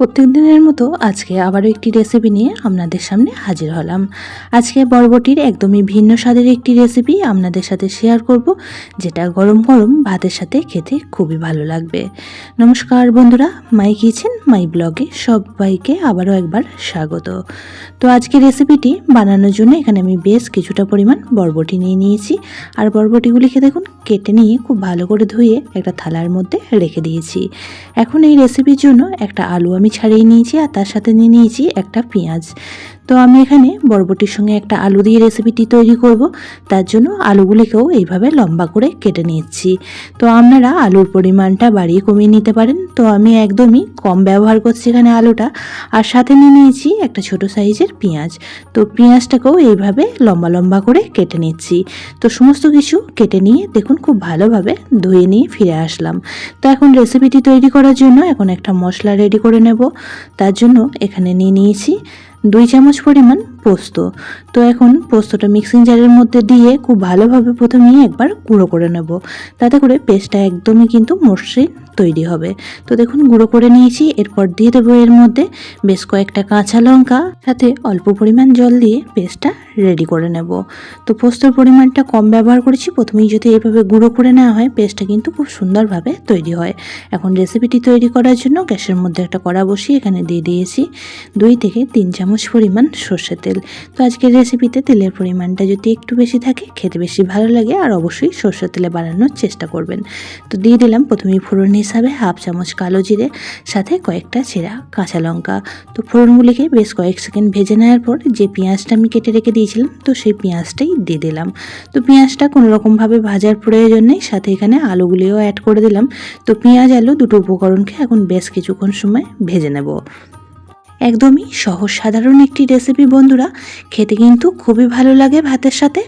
প্রত্যেক দিনের মতো আজকে আবারও একটি রেসিপি নিয়ে আপনাদের সামনে হাজির হলাম। আজকে বরবটির একদমই ভিন্ন স্বাদের একটি রেসিপি আপনাদের সাথে শেয়ার করব, যেটা গরম গরম ভাতের সাথে খেতে খুবই ভালো লাগবে। নমস্কার বন্ধুরা, মাই কিচেন মাই ব্লগে সবাইকে আবারও একবার স্বাগত। তো আজকে রেসিপিটি বানানোর জন্য এখানে আমি বেশ কিছুটা পরিমাণ বরবটি নিয়ে নিয়েছি। আর বরবটিগুলিকে দেখুন কেটে নিয়ে খুব ভালো করে ধুয়ে একটা থালার মধ্যে রেখে দিয়েছি। এখন এই রেসিপির জন্য একটা আলু আমি ছাড়িয়ে নিয়েছি আর তার সাথে নিয়ে নিয়েছি একটা পেঁয়াজ। তো আমি এখানে বরবটির সঙ্গে একটা আলু দিয়ে রেসিপিটি তৈরি করব, তার জন্য আলুগুলিকেও এইভাবে লম্বা করে কেটে নিচ্ছি। তো আপনারা আলুর পরিমাণটা বাড়িয়ে কমিয়ে নিতে পারেন। তো আমি একদমই কম ব্যবহার করছি এখানে আলুটা। আর সাথে নিয়ে নিয়েছি একটা ছোট সাইজের পেঁয়াজ। তো পেঁয়াজটাকেও এইভাবে লম্বা লম্বা করে কেটে নিচ্ছি। তো সমস্ত কিছু কেটে নিয়ে দেখুন খুব ভালোভাবে ধুয়ে নিয়ে ফিরে আসলাম। তো এখন রেসিপিটি তৈরি করার জন্য এখন একটা মশলা রেডি করে নেব। তার জন্য এখানে নিয়ে নিয়েছি 2 চামচ পরিমাণ পোস্ত। তো এখন পোস্তটা মিক্সিং জারের মধ্যে দিয়ে খুব ভালোভাবে প্রথমেই একবার গুঁড়ো করে নেব, তাতে করে পেস্টটা একদমই কিন্তু মসৃণ তৈরি হবে। তো দেখুন গুঁড়ো করে নিয়েছি। এরপর দিয়ে দেবো এর মধ্যে বেশ কয়েকটা কাঁচা লঙ্কা, সাথে অল্প পরিমাণ জল দিয়ে পেস্টটা রেডি করে নেব। তো পোস্তর পরিমাণটা কম ব্যবহার করেছি। প্রথমেই যদি এইভাবে গুঁড়ো করে নেওয়া হয় পেস্টটা কিন্তু খুব সুন্দরভাবে তৈরি হয়। এখন রেসিপিটি তৈরি করার জন্য গ্যাসের মধ্যে একটা কড়া বসিয়ে এখানে দিয়ে দিয়েছি 2 থেকে 3 চামচ পরিমাণ সর্ষের তেল। তো আজকের রেসিপিতে তেলের পরিমাণটা যদি একটু বেশি থাকে খেতে বেশি ভালো লাগে, আর অবশ্যই সর্ষের তেলে বানানোর চেষ্টা করবেন। তো দিয়ে দিলাম প্রথমেই ফোড়ন হিসাবে 1/2 চামচ কালো জিরে, সাথে কয়েকটা ছেঁড়া কাঁচা লঙ্কা। তো ফোড়নগুলিকে বেশ কয়েক সেকেন্ড ভেজে নেওয়ার পর যে পেঁয়াজটা আমি কেটে রেখে দিয়েছিলাম, তো সেই পেঁয়াজটাই দিয়ে দিলাম। তো পেঁয়াজটা কোনো রকমভাবে ভাজার প্রয়োজন নেই, সাথে এখানে আলুগুলিও অ্যাড করে দিলাম। তো পেঁয়াজ আলু দুটো উপকরণকে এখন বেশ কিছুক্ষণ সময় ভেজে নেব। একদমই সহজ সাধারণ একটি রেসিপি বন্ধুরা, খেতে কিন্তু খুবই ভালো লাগে ভাতের সাথে।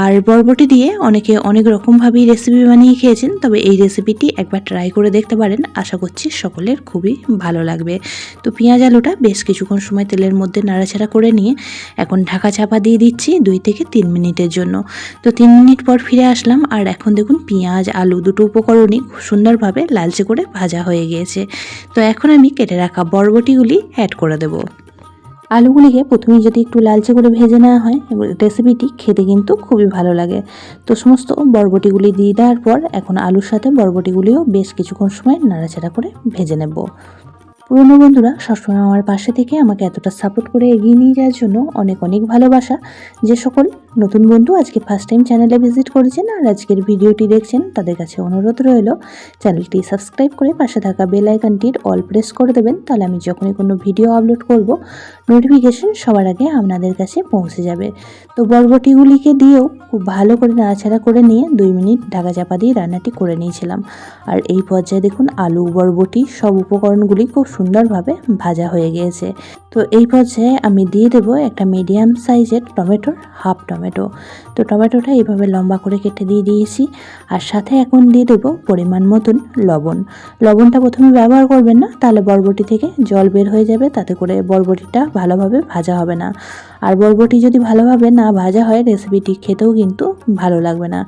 আর বরবটি দিয়ে অনেকে অনেক রকমভাবেই রেসিপি বানিয়ে খেয়েছেন, তবে এই রেসিপিটি একবার ট্রাই করে দেখতে পারেন। আশা করছি সকলের খুবই ভালো লাগবে। তো পেঁয়াজ আলুটা বেশ কিছুক্ষণ সময় তেলের মধ্যে নাড়াচাড়া করে নিয়ে এখন ঢাকা চাপা দিয়ে দিচ্ছি 2 থেকে 3 মিনিটের জন্য। তো 3 মিনিট পর ফিরে আসলাম, আর এখন দেখুন পেঁয়াজ আলু দুটো উপকরণই খুব সুন্দরভাবে লালচে করে ভাজা হয়ে গিয়েছে। তো এখন আমি কেটে রাখা বরবটিগুলি অ্যাড করে দেব। আলুগুলিকে প্রথমেই যদি একটু লালচে করে ভেজে নেওয়া হয় রেসিপিটি খেতে কিন্তু খুবই ভালো লাগে। তো সমস্ত বরবটিগুলি দিয়ে দেওয়ার পর এখন আলুর সাথে বরবটিগুলিও বেশ কিছুক্ষণ সময় নাড়াচাড়া করে ভেজে নেব। পুরনো বন্ধুরা সবসময় আমার পাশে থেকে আমাকে এতটা সাপোর্ট করে এগিয়ে নিয়ে যাওয়ার জন্য অনেক অনেক ভালোবাসা। যে সকল নতুন বন্ধু আজকে ফার্স্ট টাইম চ্যানেলে ভিজিট করেছেন আর আজকের ভিডিওটি দেখছেন, তাদের কাছে অনুরোধ রইল চ্যানেলটি সাবস্ক্রাইব করে পাশে থাকা বেল আইকনটির অল প্রেস করে দেবেন। তাহলে আমি যখনই কোনো ভিডিও আপলোড করব নোটিফিকেশন সবার আগে আপনাদের কাছে পৌঁছে যাবে। তো বরবটিগুলিকে দিয়েও খুব ভালো করে নাড়াচাড়া করে নিয়ে 2 মিনিট ঢাকা চাপা দিয়ে রান্নাটি করে নিয়েছিলাম। আর এই পর্যায়ে দেখুন আলু বরবটি সব উপকরণগুলি খুব সুন্দরভাবে ভাজা হয়ে গিয়েছে। তো এই পর্যায়ে আমি দিয়ে দেবো একটা মিডিয়াম সাইজের টমেটোর হাফ টমেটো। তো টমেটোটা এইভাবে লম্বা করে কেটে দিয়ে দিয়েছি। আর সাথে এখন দিয়ে দেবো পরিমাণ মতন লবণ। লবণটা প্রথমে ব্যবহার করবেন না, তাহলে বরবটি থেকে জল বের হয়ে যাবে, তাতে করে বরবটিটা ভালোভাবে ভাজা হবে না। আর বরবটি যদি ভালোভাবে না ভাজা হয় রেসিপিটি খেতেও কিন্তু ভালো লাগবে না।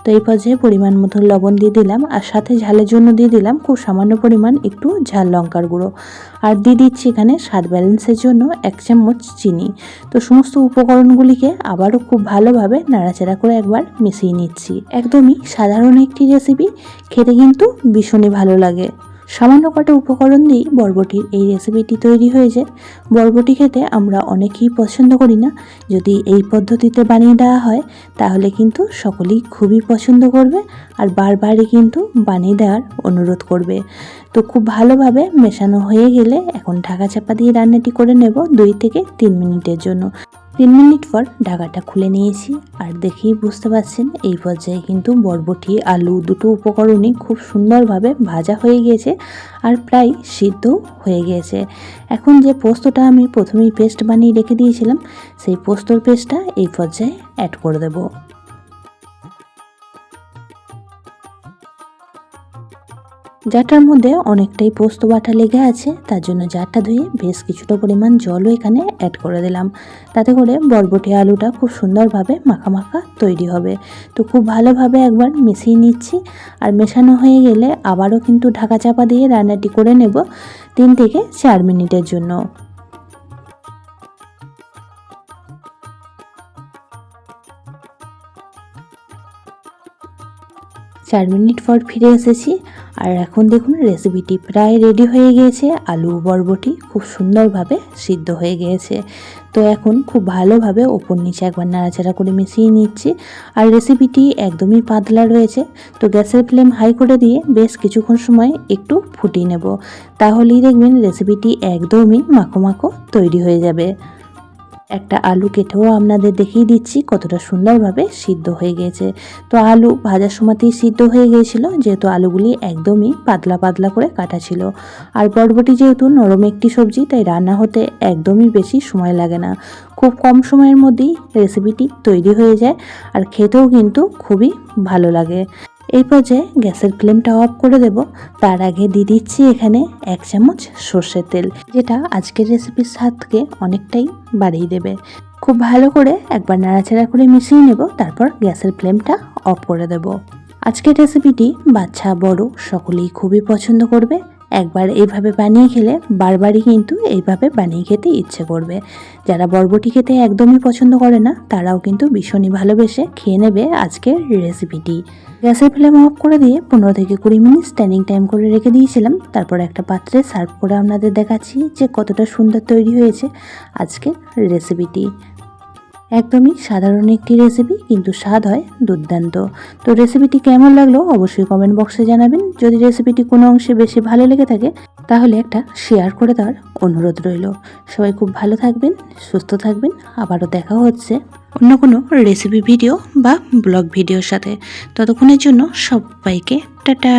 তো এই পর্যায়ে পরিমাণ মতন লবণ দিয়ে দিলাম, আর সাথে ঝালের জন্য দিয়ে দিলাম খুব সামান্য পরিমাণ একটু ঝাল লঙ্কার গুঁড়ো। আর দিয়ে দিচ্ছি এখানে স্বাদ ব্যালেন্সের জন্য 1 চামচ চিনি। তো সমস্ত উপকরণগুলিকে আবারও খুব ভালোভাবে নাড়াচাড়া করে একবার মিশিয়ে নিচ্ছি। একদমই সাধারণ একটি রেসিপি, খেতে কিন্তু ভীষণই ভালো লাগে। সামান্য কটা উপকরণ দিয়েই বরবটির এই রেসিপিটি তৈরি হয়েছে। বরবটি খেতে আমরা অনেকেই পছন্দ করি না, যদি এই পদ্ধতিতে বানিয়ে দেওয়া হয় তাহলে কিন্তু সকলেই খুবই পছন্দ করবে আর বারবারই কিন্তু বানিয়ে দেওয়ার অনুরোধ করবে। তো খুব ভালোভাবে মেশানো হয়ে গেলে এখন ঢাকা চাপা দিয়ে রান্নাটি করে নেব 2 থেকে 3 মিনিটের জন্য। 3 মিনিট পর ঢাকাটা খুলে নিয়েছি, আর দেখেই বুঝতে পারছেন এই পর্যায়ে কিন্তু বরবটি আলু দুটো উপকরণই খুব সুন্দরভাবে ভাজা হয়ে গিয়েছে আর প্রায় সিদ্ধ হয়ে গিয়েছে। এখন যে পোস্তটা আমি প্রথমেই পেস্ট বানিয়ে রেখে দিয়েছিলাম, সেই পোস্তর পেস্টটা এই পর্যায়ে অ্যাড করে দেব। জারটার মধ্যে অনেকটাই পোস্ত বাটা লেগে আছে, তার জন্য জারটা ধুয়ে বেশ কিছুটা পরিমাণ জলও এখানে অ্যাড করে দিলাম। তাতে করে বরবটি আলুটা খুব সুন্দরভাবে মাখা মাখা তৈরি হবে। তো খুব ভালোভাবে একবার মিশিয়ে নিচ্ছি। আর মেশানো হয়ে গেলে আবারও কিন্তু ঢাকা চাপা দিয়ে রান্নাটি করে নেব 3 থেকে 4 মিনিটের জন্য। 4 মিনিট পর ফিরে এসেছি। আর এখন দেখুন রেসিপিটি প্রায় রেডি হয়ে গিয়েছে। আলু বরবটি খুব সুন্দরভাবে সিদ্ধ হয়ে গিয়েছে। তো এখন খুব ভালোভাবে ওপর নিচে একবার নাড়াচাড়া করে মিশিয়ে নিচ্ছি। আর রেসিপিটি একদমই পাতলা রয়েছে, তো গ্যাসের ফ্লেম হাই করে দিয়ে বেশ কিছুক্ষণ সময় একটু ফুটিয়ে নেব। তাহলেই দেখবেন রেসিপিটি একদমই মাখো মাখো তৈরি হয়ে যাবে। একটা আলু কেটেও আপনাদের দেখিয়ে দিচ্ছি কতটা সুন্দরভাবে সিদ্ধ হয়ে গিয়েছে। তো আলু ভাজার সময়তেই সিদ্ধ হয়ে গিয়েছিল, যেহেতু আলুগুলি একদমই পাতলা পাতলা করে কাটা ছিল। আর বরবটি যেহেতু নরম একটি সবজি, তাই রান্না হতে একদমই বেশি সময় লাগে না। খুব কম সময়ের মধ্যেই রেসিপিটি তৈরি হয়ে যায় আর খেতেও কিন্তু খুবই ভালো লাগে। এই পর্যায়ে গ্যাসের ফ্লেমটা অফ করে দেব। তার আগে দিয়ে দিচ্ছি এখানে 1 চামচ সর্ষের তেল, যেটা আজকের রেসিপির স্বাদকে অনেকটাই বাড়িয়ে দেবে। খুব ভালো করে একবার নাড়াচাড়া করে মিশিয়ে নেব, তারপর গ্যাসের ফ্লেমটা অফ করে দেব। আজকের রেসিপিটি বাচ্চা বড় সকলেই খুবই পছন্দ করবে। একবার এইভাবে বানিয়ে খেলে বারবারই কিন্তু এইভাবে বানিয়ে খেতে ইচ্ছে করবে। যারা বরবটি খেতে একদমই পছন্দ করে না, তারাও কিন্তু ভীষণই ভালোবেসে খেয়ে নেবে আজকের রেসিপিটি। গ্যাসের ফ্লেম অফ করে দিয়ে 15 থেকে 20 মিনিট স্ট্যান্ডিং টাইম করে রেখে দিয়েছিলাম। তারপর একটা পাত্রে সার্ভ করে আপনাদের দেখাচ্ছি যে কতটা সুন্দর তৈরি হয়েছে আজকের রেসিপিটি। একদমই সাধারণ একটি রেসিপি, কিন্তু স্বাদ হয় দুর্দান্ত। তো রেসিপিটি কেমন লাগলো অবশ্যই কমেন্ট বক্সে জানাবেন। যদি রেসিপিটি কোনো অংশে বেশি ভালো লেগে থাকে তাহলে একটা শেয়ার করে দেওয়ার অনুরোধ রইল। সবাই খুব ভালো থাকবেন, সুস্থ থাকবেন। আবারও দেখা হচ্ছে অন্য কোনো রেসিপি ভিডিও বা ব্লগ ভিডিওর সাথে। ততক্ষণের জন্য সবাইকে টাটা।